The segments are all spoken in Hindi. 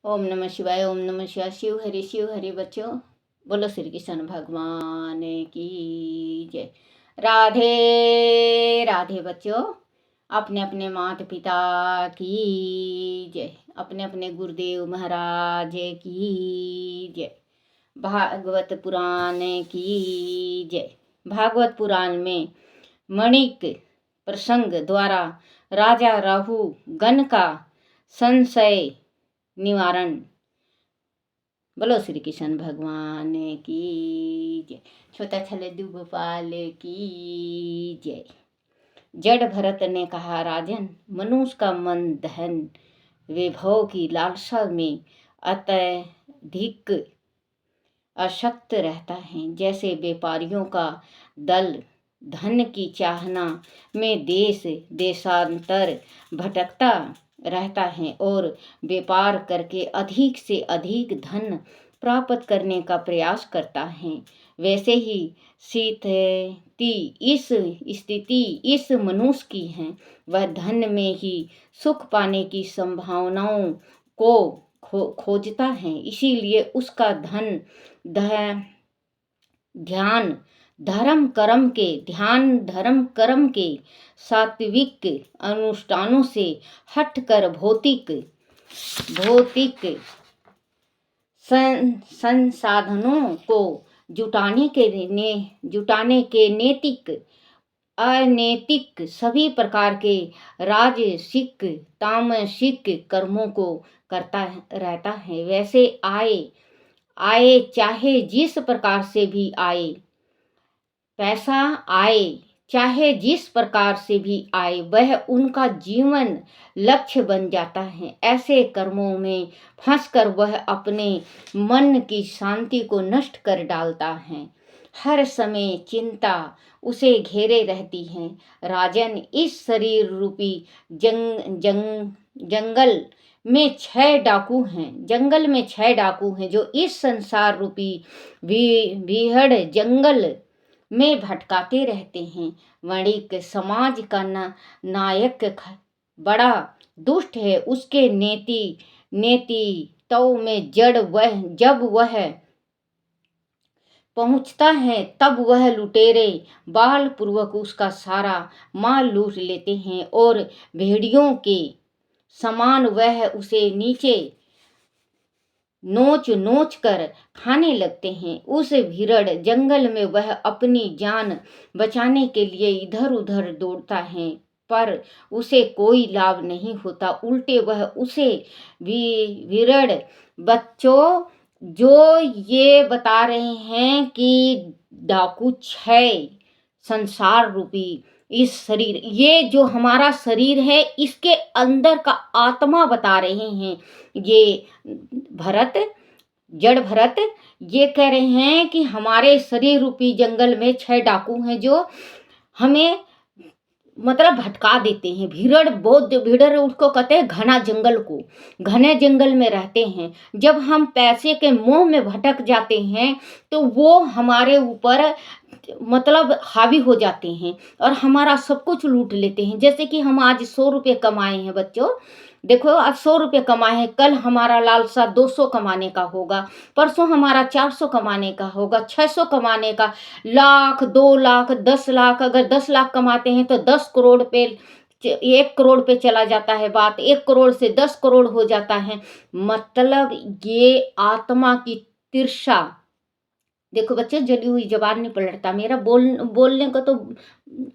ओम नमः शिवाय। ओम नमः शिवाय। शिव हरि बच्चों, बोलो श्री कृष्ण भगवान की जय। राधे राधे बच्चों, अपने अपने माता पिता की जय, अपने अपने गुरुदेव महाराज की जय, भागवत पुराण की जय। भागवत पुराण में मणिक प्रसंग द्वारा राजा राहु गण का संशय निवारण। बोलो श्री कृष्ण भगवान की जय। छोटा छले गोपाल की जय। जड़ भरत ने कहा, राजन, मनुष्य का मन धन वैभव की लालसा में अत्यधिक अशक्त रहता है। जैसे व्यापारियों का दल धन की चाहना में देश देशांतर भटकता रहता है और व्यापार करके अधिक से अधिक धन प्राप्त करने का प्रयास करता है, वैसे ही इस स्थिति इस मनुष्य की है। वह धन में ही सुख पाने की संभावनाओं को खोजता है, इसीलिए उसका ध्यान धर्म कर्म के सात्विक अनुष्ठानों से हटकर भौतिक संसाधनों को जुटाने के अनैतिक सभी प्रकार के राजसिक तामसिक कर्मों को करता रहता है। वैसे आए चाहे जिस प्रकार से भी आए, पैसा आए चाहे जिस प्रकार से भी आए, वह उनका जीवन लक्ष्य बन जाता है। ऐसे कर्मों में फंसकर वह अपने मन की शांति को नष्ट कर डालता है। हर समय चिंता उसे घेरे रहती है। राजन, इस शरीर रूपी जंगल में 6 डाकू हैं जो इस संसार रूपी भीहड़ जंगल में भटकाते रहते हैं। वणिक समाज का नायक बड़ा दुष्ट है। उसके नेतृत्व में जब वह पहुंचता है, तब वह लुटेरे बाल पूर्वक उसका सारा माल लूट लेते हैं और भेड़ियों के समान वह उसे नीचे नोच कर खाने लगते हैं। उस भीड़ जंगल में वह अपनी जान बचाने के लिए इधर उधर दौड़ता है, पर उसे कोई लाभ नहीं होता। उल्टे वह उसे भीड़ बच्चों जो ये बता रहे हैं कि डाकू 6 संसार रूपी इस शरीर, ये जो हमारा शरीर है, इसके अंदर का आत्मा बता रहे हैं। ये जड़ भरत ये कह रहे हैं कि हमारे शरीर रूपी जंगल में 6 डाकू हैं जो हमें मतलब भटका देते हैं। भीड़ उसको कहते हैं घने जंगल में रहते हैं। जब हम पैसे के मोह में भटक जाते हैं तो वो हमारे ऊपर मतलब हावी हो जाते हैं और हमारा सब कुछ लूट लेते हैं। जैसे कि हम आज 100 रुपये कमाए हैं बच्चों, देखो आज 100 रुपये कमाए हैं, कल हमारा लालसा 200 कमाने का होगा, परसों हमारा 400 कमाने का होगा, 600 कमाने का, लाख 2 लाख 10 लाख, अगर 10 लाख कमाते हैं तो 10 करोड़ पे 1 करोड़ पे चला जाता है बात, 1 करोड़ से 10 करोड़ हो जाता है। मतलब ये आत्मा की तिरछा। देखो बच्चे, जली हुई जबान नहीं पलटता। मेरा बोलने को तो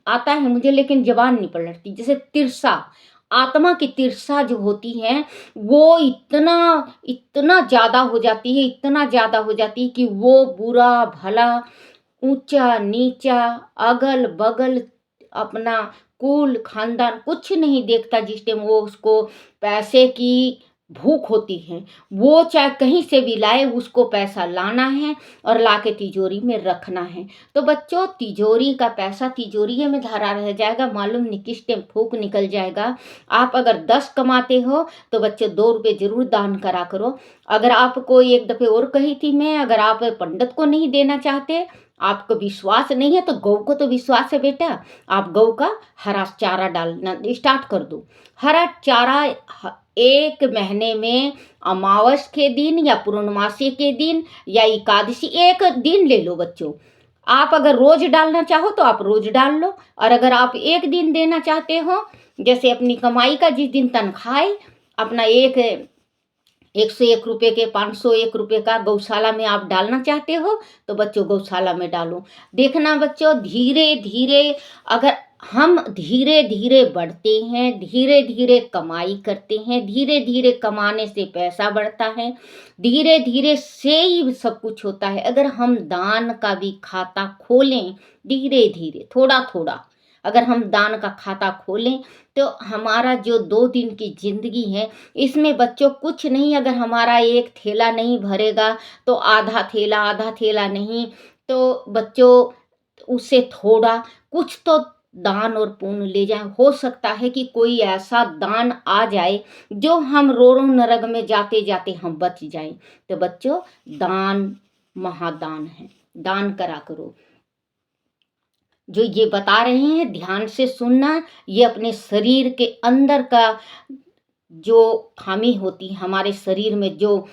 आता है मुझे, लेकिन जबान नहीं पलटती। जैसे तिरछा, आत्मा की तिरछा जो होती है वो इतना ज्यादा हो जाती है, इतना ज्यादा हो जाती है कि वो बुरा भला, ऊंचा नीचा, अगल बगल, अपना कुल खानदान कुछ नहीं देखता। जिस टाइम वो उसको पैसे की भूख होती है, वो चाहे कहीं से भी लाए, उसको पैसा लाना है और लाके तिजोरी में रखना है। तो बच्चों, तिजोरी का पैसा तिजोरी में धरा रह जाएगा, मालूम नहीं किस टाइम फूंक निकल जाएगा। आप अगर 10 कमाते हो तो बच्चे 2 रुपये जरूर दान करा करो। अगर आपको एक दफे और कही थी मैं, अगर आप पंडित को नहीं देना चाहते, आपको विश्वास नहीं है, तो गौ को तो विश्वास है बेटा। आप गौ का हरा चारा डालना स्टार्ट कर दो। हरा चारा एक महीने में अमावस के दिन या पूर्णमासी के दिन या एकादशी एक दिन ले लो बच्चों। आप अगर रोज डालना चाहो तो आप रोज डाल लो, और अगर आप एक दिन देना चाहते हो, जैसे अपनी कमाई का जिस दिन तनख्वाह है, अपना 101 रुपये के 501 रुपये का गौशाला में आप डालना चाहते हो तो बच्चों गौशाला में डालो। देखना बच्चों, धीरे धीरे अगर हम धीरे धीरे बढ़ते हैं, धीरे धीरे कमाई करते हैं, धीरे धीरे कमाने से पैसा बढ़ता है, धीरे धीरे से ही सब कुछ होता है। अगर हम दान का भी खाता खोलें, धीरे धीरे थोड़ा थोड़ा अगर हम दान का खाता खोलें तो हमारा जो 2 दिन की जिंदगी है इसमें बच्चों कुछ नहीं, अगर हमारा एक थैला नहीं भरेगा तो आधा थैला नहीं तो बच्चों उससे थोड़ा कुछ तो दान और पुण्य ले जाए। हो सकता है कि कोई ऐसा दान आ जाए जो हम रो रो नरक में जाते जाते हम बच जाएं। तो बच्चों दान महादान है, दान करा करो। जो ये बता रहे हैं ध्यान से सुनना, ये अपने शरीर के अंदर का जो खामी होती है, हमारे शरीर में जो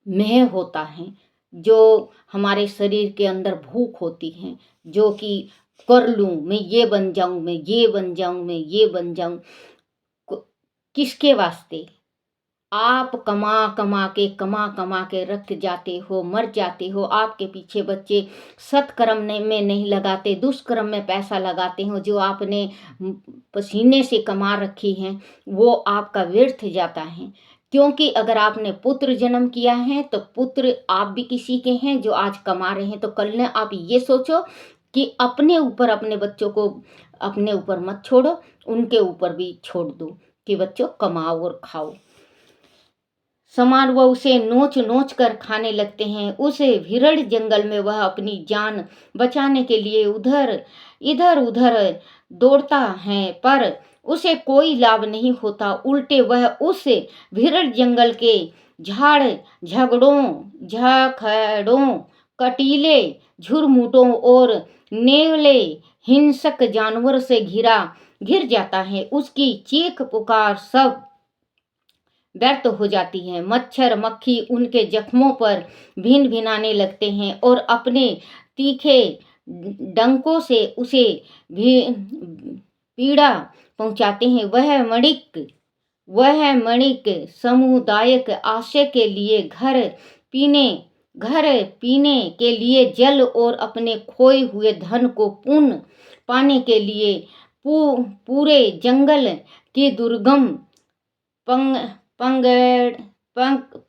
मेह होता है, जो हमारे शरीर के अंदर भूख होती है, जो कि कर लूं मैं, ये बन जाऊं, मैं ये बन जाऊं, मैं ये बन जाऊं, किसके वास्ते? आप कमा कमा के रख जाते हो, मर जाते हो। आपके पीछे बच्चे सत्कर्म में नहीं लगाते, दुष्कर्म में पैसा लगाते हो। जो आपने पसीने से कमा रखी हैं वो आपका व्यर्थ जाता है। क्योंकि अगर आपने पुत्र जन्म किया है तो पुत्र आप भी किसी के हैं जो आज कमा रहे हैं। तो कल ने आप ये सोचो कि अपने ऊपर, अपने बच्चों को अपने ऊपर मत छोड़ो, उनके ऊपर भी छोड़ दो कि बच्चों कमाओ और खाओ। समान वह उसे नोच नोच कर खाने लगते हैं। उस विरल जंगल में वह अपनी जान बचाने के लिए उधर इधर उधर दौड़ता है, पर उसे कोई लाभ नहीं होता। उल्टे वह उस विरल जंगल के झाड़ झखड़ों, कटीले झुरमुटों और नेवले हिंसक जानवर से घिर जाता है। उसकी चीख पुकार सब व्यर्थ हो जाती है। मच्छर मक्खी उनके जख्मों पर भिन भिनाने लगते हैं और अपने तीखे डंकों से उसे भी पीड़ा पहुंचाते हैं। वह मणिक सामुदायिक आश्रय के लिए घर पीने के लिए जल और अपने खोए हुए धन को पुनः पाने के लिए पूरे जंगल की दुर्गम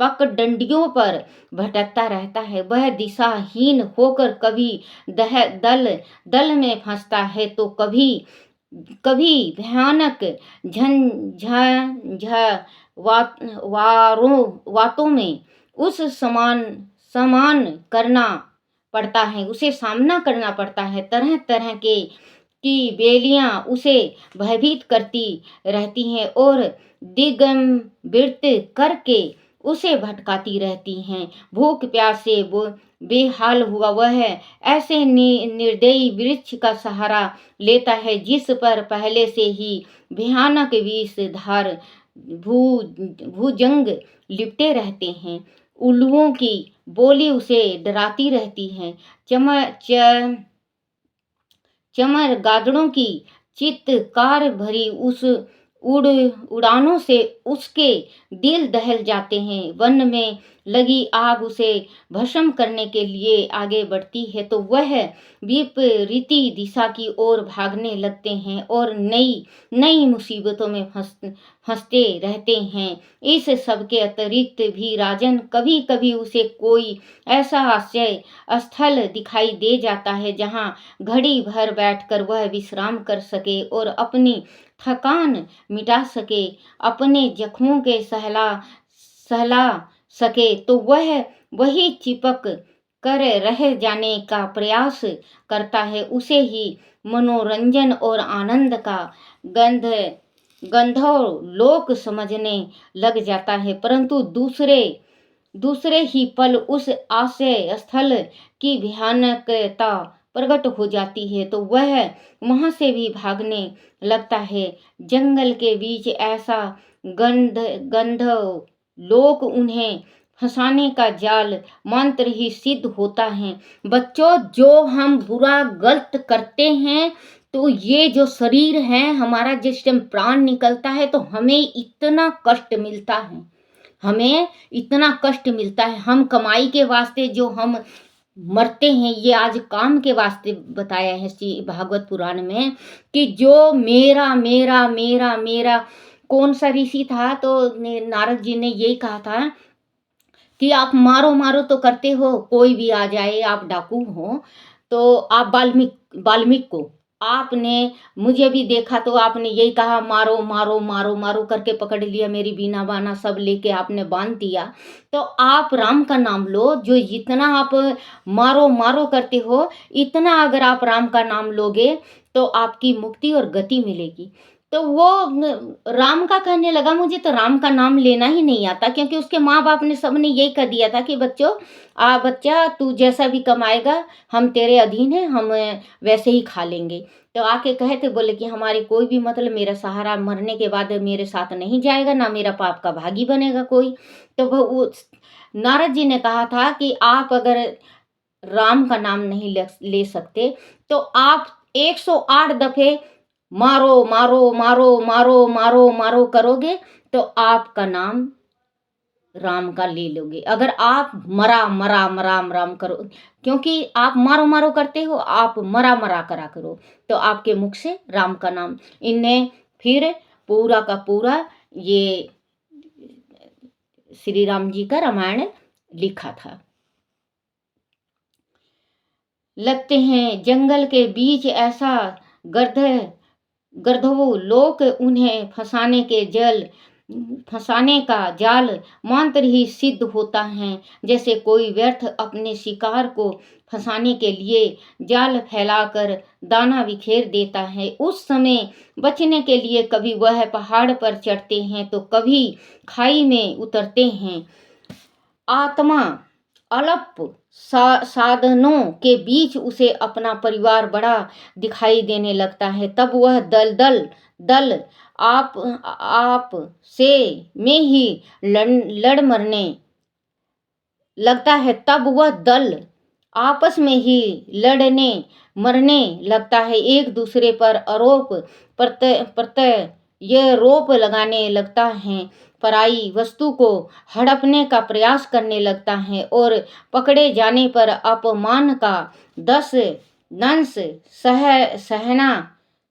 पगडंडियों पर भटकता रहता है। वह दिशाहीन होकर कभी दल में फंसता है तो कभी भयानक वातों में उस समान करना पड़ता है, उसे सामना करना पड़ता है। तरह तरह की बेलियां उसे भयभीत करती रहती हैं और दिगंबरित करके उसे भटकाती रहती हैं। भूख प्यास से बेहाल हुआ वह ऐसे निर्दयी वृक्ष का सहारा लेता है जिस पर पहले से ही भयानक विषधार भुजंग लिपटे रहते हैं। उल्लुओं की बोली उसे डराती रहती है। चमगादड़ों की चित्कार भरी उस उड़ानों से उसके दिल दहल जाते हैं। वन में लगी आग उसे भस्म करने के लिए आगे बढ़ती है तो वह विपरीती दिशा की ओर भागने लगते हैं और नई मुसीबतों में फंसते रहते हैं। इस सब के अतिरिक्त भी राजन कभी कभी उसे कोई ऐसा आश्रय स्थल दिखाई दे जाता है जहाँ घड़ी भर बैठकर वह विश्राम कर सके और अपनी थकान मिटा सके, अपने जख्मों के सहला सके। तो वह वही चिपक कर रह जाने का प्रयास करता है। उसे ही मनोरंजन और आनंद का गंधर्व लोक समझने लग जाता है। परंतु दूसरे ही पल उस आश्रय स्थल की भयानकता प्रकट हो जाती है तो वह वहां से भी भागने लगता है। जंगल के बीच ऐसा गंध गंधर्व लोक उन्हें फंसाने का जाल मंत्र ही सिद्ध होता है। बच्चों, जो हम बुरा गलत करते हैं तो ये जो शरीर है हमारा, जिस टाइम प्राण निकलता है तो हमें इतना कष्ट मिलता है, हमें इतना कष्ट मिलता है। हम कमाई के वास्ते जो हम मरते हैं, ये आज काम के वास्ते बताया है श्री भागवत पुराण में कि जो मेरा मेरा मेरा मेरा, कौन सा ऋषि था तो नारद जी ने यही कहा था कि आप मारो मारो तो करते हो, कोई भी आ जाए, आप डाकू हो तो आप वाल्मीकि को आपने, मुझे भी देखा तो आपने यही कहा मारो मारो मारो मारो करके पकड़ लिया, मेरी बीना बाना सब लेके आपने बांध दिया। तो आप राम का नाम लो, जो जितना आप मारो मारो करते हो, इतना अगर आप राम का नाम लोगे तो आपकी मुक्ति और गति मिलेगी। तो वो राम का कहने लगा मुझे तो राम का नाम लेना ही नहीं आता, क्योंकि उसके माँ बाप ने सबने यही कर दिया था कि बच्चों बच्चा तू जैसा भी कमाएगा हम तेरे अधीन हैं, हम वैसे ही खा लेंगे। तो आके कहे थे, बोले कि हमारी कोई भी मतलब मेरा सहारा मरने के बाद मेरे साथ नहीं जाएगा, ना मेरा पाप का भागी बनेगा कोई। तो वो नारद जी ने कहा था कि आप अगर राम का नाम नहीं ले सकते तो आप 108 दफे मारो मारो मारो मारो मारो मारो करोगे तो आपका नाम राम का ले लोगे। अगर आप मरा मरा मराम राम करो, क्योंकि आप मारो मारो करते हो, आप मरा मरा करा करो तो आपके मुख से राम का नाम। इनने फिर पूरा का पूरा ये श्री राम जी का रामायण लिखा था। लगते हैं जंगल के बीच ऐसा गर्दभों लोक उन्हें फंसाने का जाल मंत्र ही सिद्ध होता है। जैसे कोई व्यर्थ अपने शिकार को फंसाने के लिए जाल फैलाकर दाना बिखेर देता है, उस समय बचने के लिए कभी वह पहाड़ पर चढ़ते हैं तो कभी खाई में उतरते हैं। आत्मा अल्प साधनों के बीच उसे अपना परिवार बड़ा दिखाई देने लगता है, तब वह दल आप से में ही लड़ मरने लगता है, तब वह दल आपस में ही लड़ने मरने लगता है, एक दूसरे पर आरोप प्रत्यय यह रोप लगाने लगता है, पराई वस्तु को हड़पने का प्रयास करने लगता है और पकड़े जाने पर अपमान का 10 दंश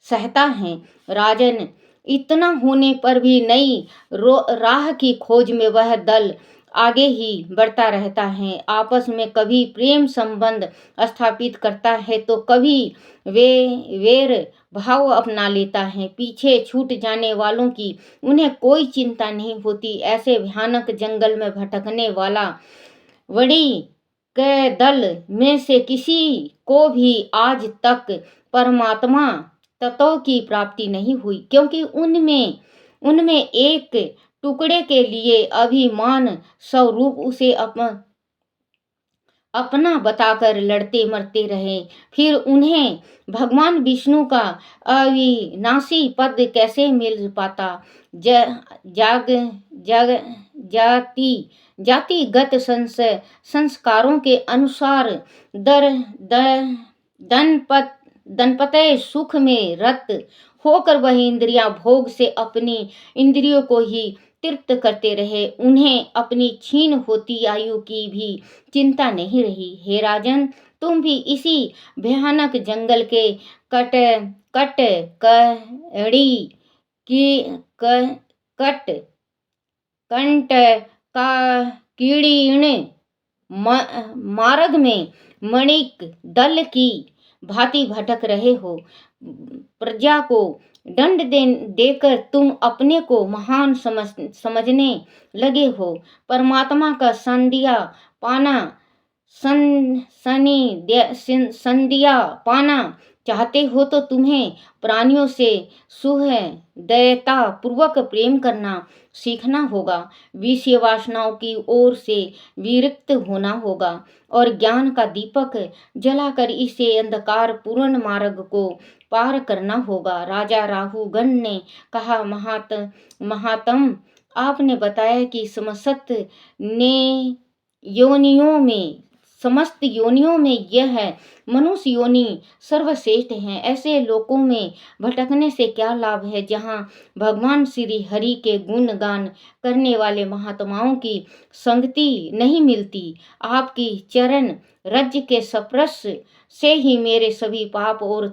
सहता है। राजन, इतना होने पर भी नई राह की खोज में वह दल आगे ही बढ़ता रहता है, आपस में कभी प्रेम संबंध स्थापित करता है तो कभी वेर भाव अपना लेता है। पीछे छूट जाने वालों की उन्हें कोई चिंता नहीं होती। ऐसे भयानक जंगल में भटकने वाला वड़ी के दल में से किसी को भी आज तक परमात्मा तत्व की प्राप्ति नहीं हुई, क्योंकि उनमें एक टुकड़े के लिए अभिमान स्वरूप उसे अपना बताकर लड़ते मरते रहे। फिर उन्हें भगवान विष्णु का अविनाशी पद कैसे मिल पाता। जातिगत संस्कारों के अनुसार दंपत्य सुख में रत होकर वह इंद्रियां भोग से अपनी इंद्रियों को ही तृप्त करते रहे, उन्हें अपनी क्षीण होती आयु की भी चिंता नहीं रही। हे राजन, तुम भी इसी भयानक जंगल के कंट का कीड़ीण मार्ग में मणिक दल की भांति भटक रहे हो। प्रजा को दंड देकर तुम अपने को महान समझने लगे हो। परमात्मा का संदिया पाना चाहते हो तो तुम्हें प्राणियों से दयता पूर्वक प्रेम करना सीखना होगा। विषय वासनाओं की ओर से विरक्त होना होगा और ज्ञान का दीपक जलाकर इसे अंधकार पूर्ण मार्ग को पार करना होगा। राजा राहुगण ने कहा, महात्म, आपने बताया कि ने योनियों में समस्त योनियों में यह है मनुष्य योनि सर्वश्रेष्ठ है। ऐसे लोकों में भटकने से क्या लाभ है जहाँ भगवान श्री हरि के गुणगान करने वाले महात्माओं की संगति नहीं मिलती। आपकी चरण रज के स्पर्श से ही मेरे सभी पाप और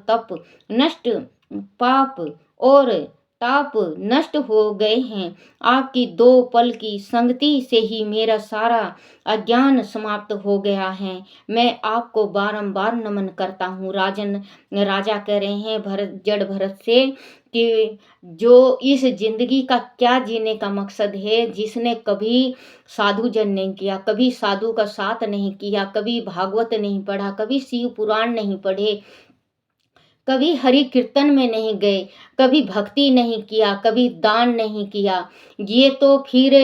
ताप नष्ट हो गए हैं। आपकी 2 पल की संगति से ही मेरा सारा अज्ञान समाप्त हो गया है। मैं आपको बारंबार नमन करता हूँ। राजा कह रहे हैं जड़ भरत से कि जो इस जिंदगी का क्या जीने का मकसद है, जिसने कभी साधु जन नहीं किया, कभी साधु का साथ नहीं किया, कभी भागवत नहीं पढ़ा, कभी शिव पुराण नहीं पढ़े, कभी हरि कीर्तन में नहीं गए, कभी भक्ति नहीं किया, कभी दान नहीं किया, ये तो फिर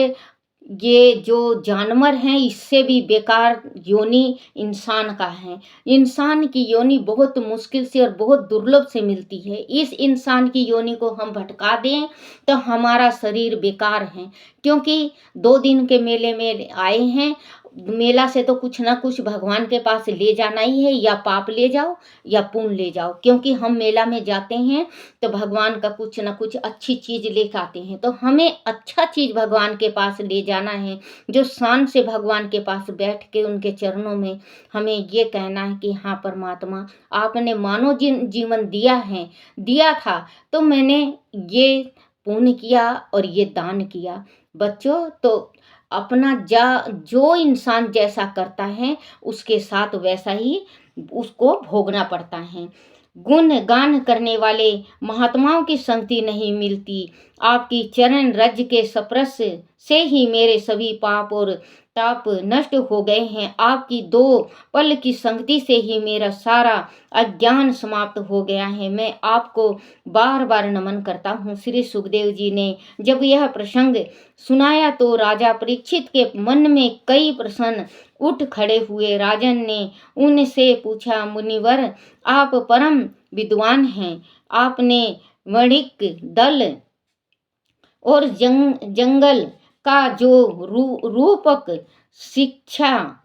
ये जो जानवर हैं इससे भी बेकार योनि इंसान का है। इंसान की योनि बहुत मुश्किल से और बहुत दुर्लभ से मिलती है। इस इंसान की योनि को हम भटका दें तो हमारा शरीर बेकार है, क्योंकि 2 दिन के मेले में आए हैं। मेला से तो कुछ ना कुछ भगवान के पास ले जाना ही है, या पाप ले जाओ या पुण्य ले जाओ। क्योंकि हम मेला में जाते हैं तो भगवान का कुछ ना कुछ अच्छी चीज लेकर आते हैं, तो हमें अच्छा चीज भगवान के पास ले जाना है। जो शान से भगवान के पास बैठ के उनके चरणों में हमें ये कहना है कि हाँ परमात्मा, आपने मानव जीवन दिया था, तो मैंने ये पुण्य किया और ये दान किया। बच्चों, तो अपना जो इंसान जैसा करता है उसके साथ वैसा ही उसको भोगना पड़ता है। गुण गान करने वाले महात्माओं की संगति नहीं मिलती। आपकी चरण रज के स्पर्श से ही मेरे सभी पाप और ताप नष्ट हो गए हैं। आपकी 2 पल की संगति से ही मेरा सारा अज्ञान समाप्त हो गया है। मैं आपको बार बार नमन करता हूँ। श्री सुखदेव जी ने जब यह प्रसंग सुनाया तो राजा परीक्षित के मन में कई प्रश्न उठ खड़े हुए। राजन ने उनसे पूछा, मुनिवर, आप परम विद्वान हैं, आपने वणिक दल और जंगल का जो रूपक शिक्षा,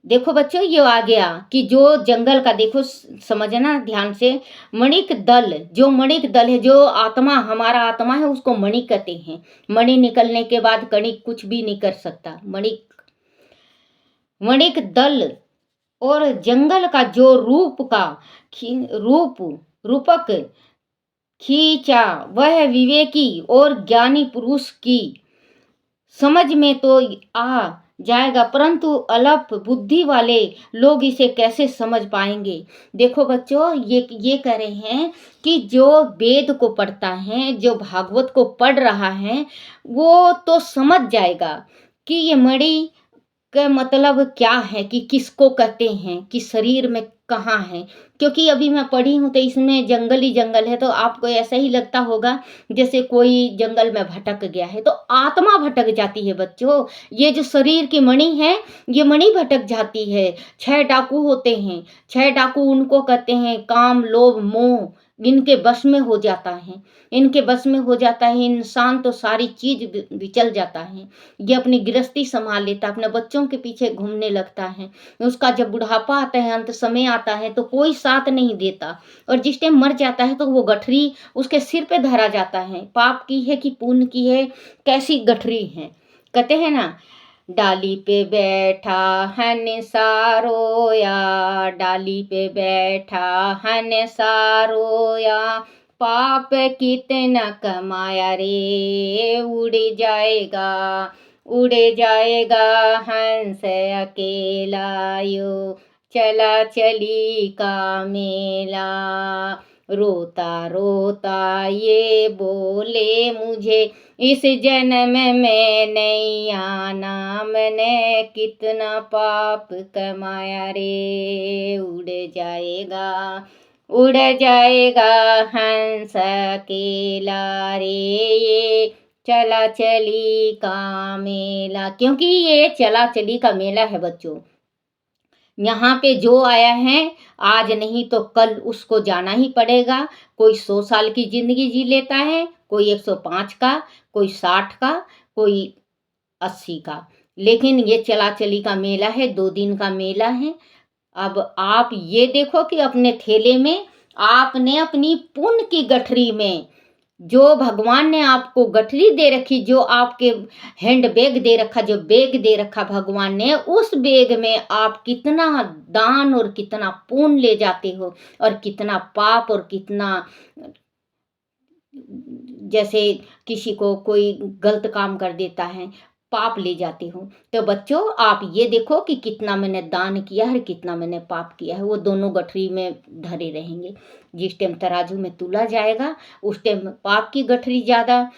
देखो बच्चों ये आ गया कि जो जंगल का, देखो समझना ध्यान से, मणिक दल है, जो आत्मा, हमारा आत्मा है, उसको मणि कहते हैं। मणि निकलने के बाद कणिक कुछ भी नहीं कर सकता। मणिक दल और जंगल का जो रूपक खींचा, वह विवेकी और ज्ञानी पुरुष की समझ में तो आ जाएगा, परंतु अल्प बुद्धि वाले लोग इसे कैसे समझ पाएंगे। देखो बच्चों, ये कह रहे हैं कि जो वेद को पढ़ता है, जो भागवत को पढ़ रहा है, वो तो समझ जाएगा कि ये मणि का मतलब क्या है, कि किसको कहते हैं, कि शरीर में कहाँ है। क्योंकि अभी मैं पढ़ी हूँ तो इसमें जंगल ही जंगल है, तो आपको ऐसा ही लगता होगा जैसे कोई जंगल में भटक गया है। तो आत्मा भटक जाती है बच्चों। ये जो शरीर की मणि है, ये मणि भटक जाती है। 6 डाकू होते हैं, 6 डाकू उनको कहते हैं काम, लोभ, मोह इनके बस में हो जाता है। इंसान तो सारी चीज विचल जाता है। ये अपनी गृहस्थी संभाल लेता है, अपने बच्चों के पीछे घूमने लगता है। उसका जब बुढ़ापा आता है, अंत समय आता है, तो कोई साथ नहीं देता, और जिस टाइम मर जाता है तो वो गठरी उसके सिर पे धरा जाता है। पाप की है कि पुण्य की है, कैसी गठरी है। कहते हैं ना, डाली पे बैठा हन सारोया, डाली पे बैठा हन सारोया, पाप कितना कमाया रे, उड़ जाएगा हंस अकेला, यो चला चली का मेला। रोता रोता ये बोले, मुझे इस जन्म में नहीं आना, मैंने कितना पाप कमाया रे, उड़ जाएगा उड़ जाएगा हंस अकेला रे, ये चला चली का मेला। क्योंकि ये चला चली का मेला है बच्चों। यहाँ पे जो आया है, आज नहीं तो कल उसको जाना ही पड़ेगा। कोई 100 साल की जिंदगी जी लेता है, कोई 105 का, कोई 60 का, कोई 80 का। लेकिन ये चला चली का मेला है, 2 दिन का मेला है। अब आप ये देखो कि अपने थैले में आपने अपनी पुण्य की गठरी में जो भगवान ने आपको गठरी दे रखी, जो आपके हैंड बैग दे रखा, जो बैग दे रखा भगवान ने, उस बैग में आप कितना दान और कितना पुण्य ले जाते हो, और कितना पाप और कितना, जैसे किसी को कोई गलत काम कर देता है, पाप ले जाते हो। तो बच्चों आप ये देखो कि कितना मैंने दान किया है, कितना मैंने पाप किया है, वो दोनों गठरी में धरे रहेंगे। जिस टाइम तराजू में तुला जाएगा, उस टाइम पाप की गठरी ज़्यादा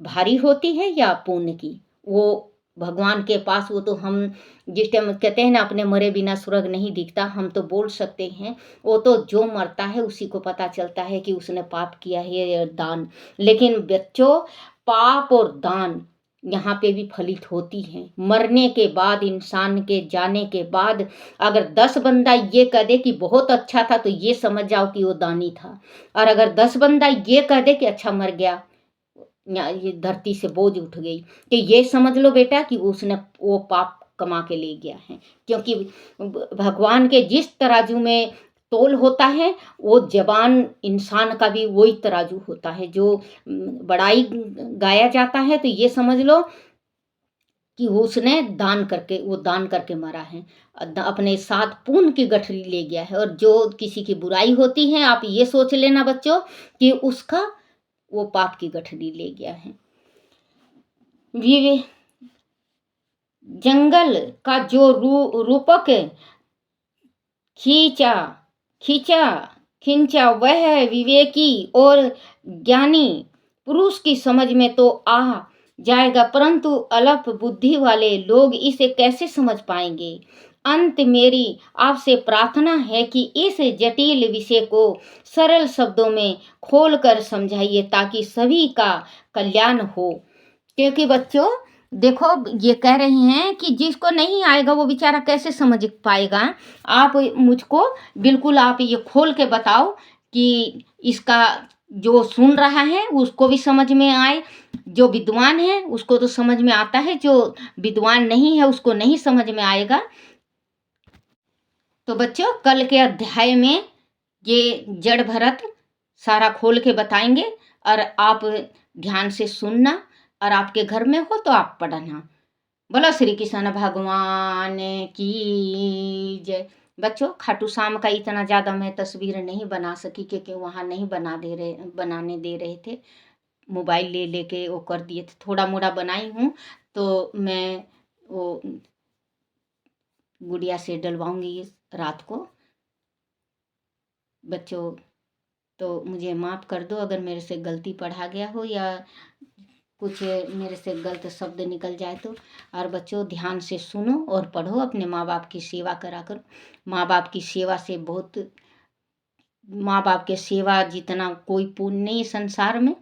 भारी होती है या पुण्य की, वो भगवान के पास, वो तो हम जिस टाइम कहते हैं ना, अपने मरे बिना स्वर्ग नहीं दिखता, हम तो बोल सकते हैं। वो तो जो मरता है उसी को पता चलता है कि उसने पाप किया है या दान। लेकिन बच्चों पाप और दान यहाँ पे भी फलित होती हैं। मरने के बाद, इंसान के जाने के बाद, अगर 10 बंदा ये कह दे कि बहुत अच्छा था, तो ये समझ जाओ कि वो दानी था। और अगर 10 बंदा ये कह दे कि अच्छा मर गया, या ये धरती से बोझ उठ गई, तो ये समझ लो बेटा कि उसने वो पाप कमा के ले गया है। क्योंकि भगवान के जिस तराजू में तोल होता है, वो जवान इंसान का भी वही तराजू होता है। जो बड़ाई गाया जाता है, तो ये समझ लो कि उसने दान करके मरा है, अपने साथ पुण्य की गठरी ले गया है। और जो किसी की बुराई होती है, आप ये सोच लेना बच्चों कि उसका वो पाप की गठरी ले गया है। विवे जंगल का जो रूपक खींचा खींचा खिंचा, वह विवेकी और ज्ञानी पुरुष की समझ में तो आ जाएगा, परंतु अल्प बुद्धि वाले लोग इसे कैसे समझ पाएंगे। अंत मेरी आपसे प्रार्थना है कि इस जटिल विषय को सरल शब्दों में खोलकर समझाइए, ताकि सभी का कल्याण हो। क्योंकि बच्चों देखो, ये कह रही हैं कि जिसको नहीं आएगा वो बेचारा कैसे समझ पाएगा। आप मुझको बिल्कुल आप ये खोल के बताओ कि इसका जो सुन रहा है उसको भी समझ में आए। जो विद्वान है उसको तो समझ में आता है, जो विद्वान नहीं है उसको नहीं समझ में आएगा। तो बच्चों कल के अध्याय में ये जड़ भरत सारा खोल के बताएंगे, और आप ध्यान से सुनना, और आपके घर में हो तो आप पढ़ना। बोलो श्री कृष्ण भगवान की जय। बच्चों खाटू श्याम का इतना ज़्यादा मैं तस्वीर नहीं बना सकी, क्योंकि वहाँ नहीं बनाने दे रहे थे। मोबाइल ले लेके वो कर दिए थे। थोड़ा मोड़ा बनाई हूँ, तो मैं वो गुड़िया से डलवाऊंगी रात को। बच्चों तो मुझे माफ़ कर दो अगर मेरे से गलती पढ़ा गया हो, या कुछ मेरे से गलत शब्द निकल जाए तो। और बच्चों ध्यान से सुनो और पढ़ो, अपने माँ बाप की सेवा करा करो। माँ बाप की सेवा से बहुत, माँ बाप के सेवा जितना कोई पुण्य नहीं संसार में।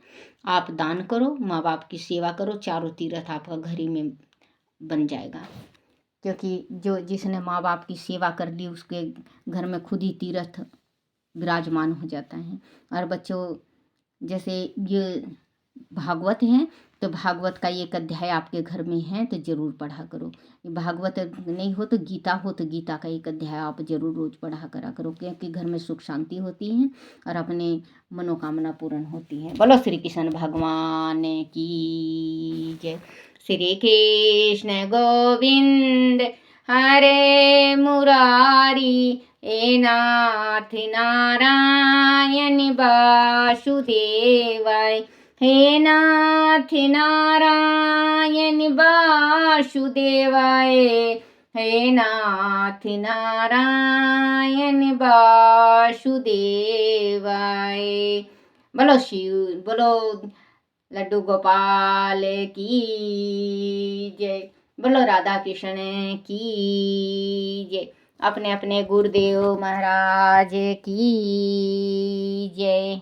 आप दान करो, माँ बाप की सेवा करो, चारों तीर्थ आपका घर ही में बन जाएगा। क्योंकि जो जिसने माँ बाप की सेवा कर ली, उसके घर में खुद ही तीर्थ विराजमान हो जाता है। और बच्चों जैसे ये भागवत हैं, तो भागवत का एक अध्याय आपके घर में है तो ज़रूर पढ़ा करो। भागवत नहीं हो तो गीता हो, तो गीता का एक अध्याय आप ज़रूर रोज़ पढ़ा करा करो, क्योंकि घर में सुख शांति होती है और अपने मनोकामना पूर्ण होती है। बोलो श्री कृष्ण भगवान की जय। श्री कृष्ण गोविंद हरे मुरारी, हे नाथ नारायण वासुदेवाय, हे नाथ नारायण वासुदेवाय, हे नाथ नारायण वासुदेवाय। बोलो शिव, बोलो लड्डू गोपाल की जय, बोलो राधा कृष्ण की जय। अपने अपने गुरुदेव महाराज की जय।